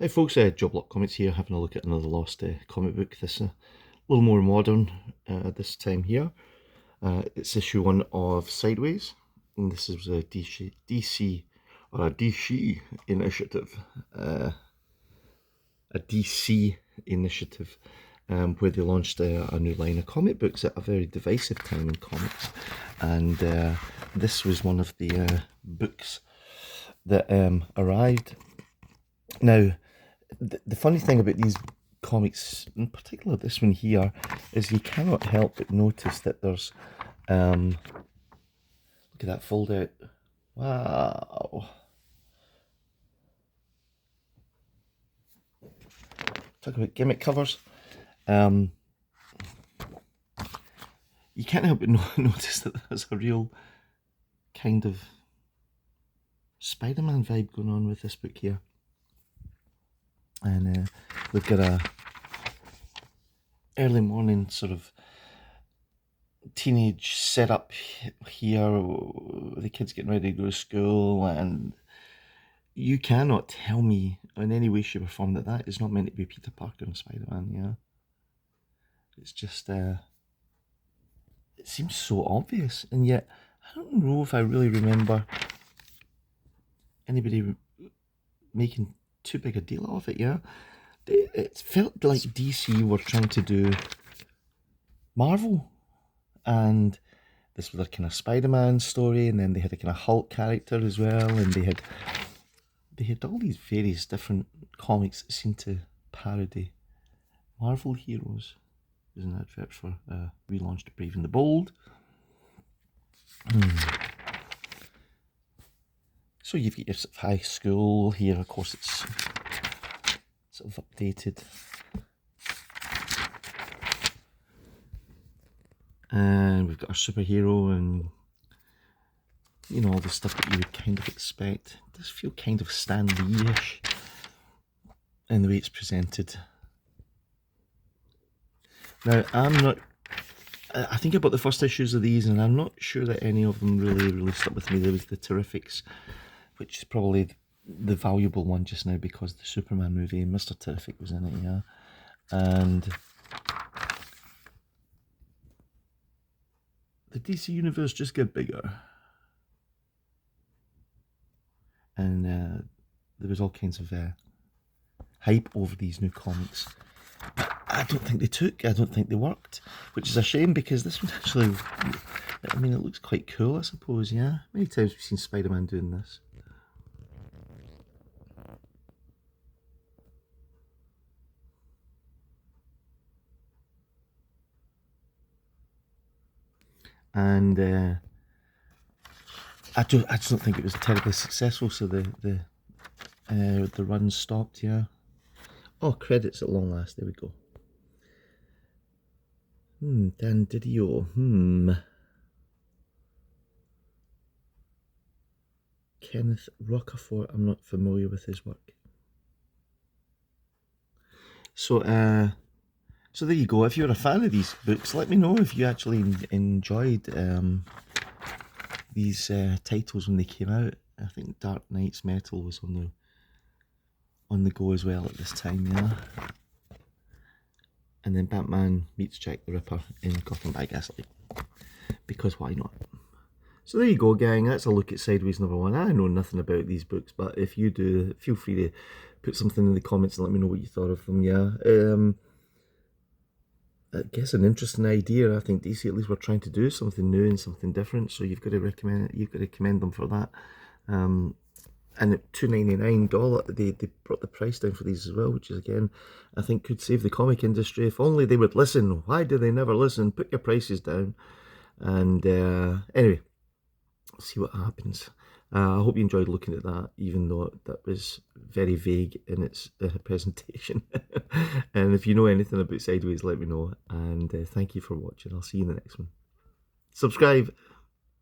Hi folks, Joe Block Comics here, having a look at another lost comic book. This a little more modern this time here. It's issue 1 of Sideways, and this is a DC or a DC initiative. A DC initiative where they launched a new line of comic books at a very divisive time in comics, and this was one of the books that arrived. Now, the funny thing about these comics, in particular this one here, is you cannot help but notice that there's, look at that fold out, wow. Talk about gimmick covers. You can't help but notice that there's a real kind of Spider-Man vibe going on with this book here. And we've got a early morning sort of teenage setup here, the kids getting ready to go to school, and you cannot tell me in any way, shape or form that that is not meant to be Peter Parker and Spider-Man, yeah? It's just, it seems so obvious, and yet I don't know if I really remember anybody making too big a deal of it, yeah? It felt like DC were trying to do Marvel, and this was their kind of Spider-Man story, and then they had a kind of Hulk character as well, and they had all these various different comics that seemed to parody Marvel heroes. There's an advert for relaunched Brave and the Bold. So you've got your sort of high school here, of course it's sort of updated. And we've got our superhero and, you know, all the stuff that you would kind of expect. It does feel kind of Stan Lee-ish in the way it's presented. Now, I think I bought the first issues of these, and I'm not sure that any of them really stuck with me. There was the Terrifics, which is probably the valuable one just now because the Superman movie, Mr. Terrific was in it, yeah. And the DC universe just get bigger. And there was all kinds of hype over these new comics. But I don't think they took, I don't think they worked, which is a shame because this one actually, I mean, it looks quite cool, I suppose, yeah? Many times we've seen Spider-Man doing this. And I just don't think it was terribly successful, so the run stopped, yeah. Oh, credits at long last, there we go. Dan Didio, Kenneth Rocafort, I'm not familiar with his work. So there you go. If you're a fan of these books, let me know if you actually enjoyed these titles when they came out. I think Dark Knight's Metal was on the go as well at this time, yeah. And then Batman meets Jack the Ripper in Gotham by Gaslight, because why not? So there you go, gang. That's a look at Sideways #1. I know nothing about these books, but if you do, feel free to put something in the comments and let me know what you thought of them, yeah. I guess an interesting idea. I think DC at least were trying to do something new and something different, so you've got to commend them for that. And at $2.99, they brought the price down for these as well, which is, again, I think could save the comic industry. If only they would listen. Why do they never listen? Put your prices down. And anyway, see what happens. I hope you enjoyed looking at that, even though that was very vague in its presentation. And if you know anything about Sideways, let me know. And thank you for watching. I'll see you in the next one. Subscribe.